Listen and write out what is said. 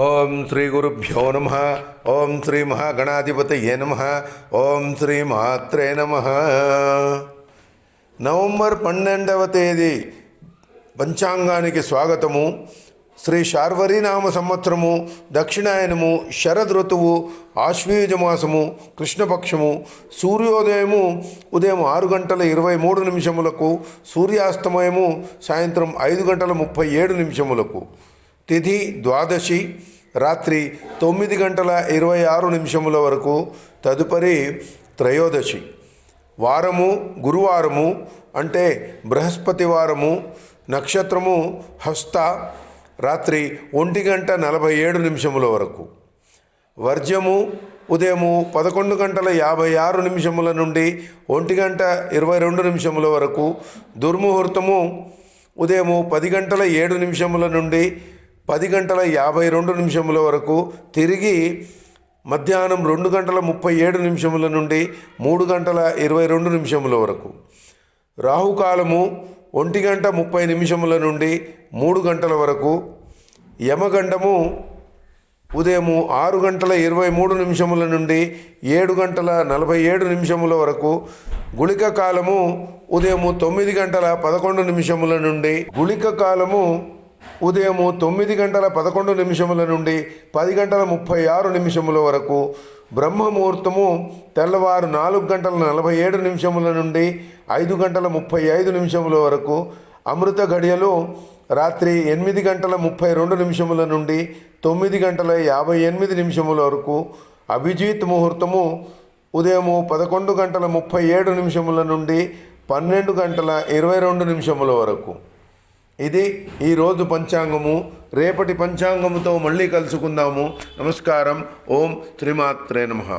ఓం శ్రీ గురుభ్యో నమ. ఓం శ్రీ మహాగణాధిపతయే నమ. ఓం శ్రీ మాత్రే నమ. నవంబర్ 12వ తేదీ పంచాంగానికి స్వాగతము. శ్రీ శార్వరీనామ సంవత్సరము, దక్షిణాయనము, శరదృతువు, ఆశ్వీజమాసము, కృష్ణపక్షము, సూర్యోదయము ఉదయం 6:23 సూర్యాస్తమయము సాయంత్రం 5:37. తిథి ద్వాదశి రాత్రి 9:26 వరకు. తదుపరి త్రయోదశి. వారము గురువారము అంటే బృహస్పతి వారము. నక్షత్రము హస్త రాత్రి 1:47 వరకు. వర్జ్యము ఉదయము 11:56 నుండి 1:22 వరకు. దుర్ముహూర్తము ఉదయము 10:07 నుండి 10:52 వరకు. తిరిగి మధ్యాహ్నం 2:37 నుండి 3:22 వరకు. రాహుకాలము 1:30 నుండి 3 గంటల వరకు. యమగండము ఉదయము 6:23 నుండి 7:47 వరకు. గుళిక కాలము ఉదయము 9:11 నుండి ఉదయము 9:11 నుండి 10:36 వరకు. బ్రహ్మముహూర్తము తెల్లవారు 4:47 నుండి 5:35 వరకు. అమృత ఘడియలు రాత్రి 8:32 నుండి 9:58 వరకు. అభిజిత్ ముహూర్తము ఉదయము 11:37 నుండి 12:22 వరకు. ఇది ఈరోజు పంచాంగము. రేపటి పంచాంగముతో మళ్ళీ కలుసుకుందాము. నమస్కారం. ఓం శ్రీమాత్రే నమః.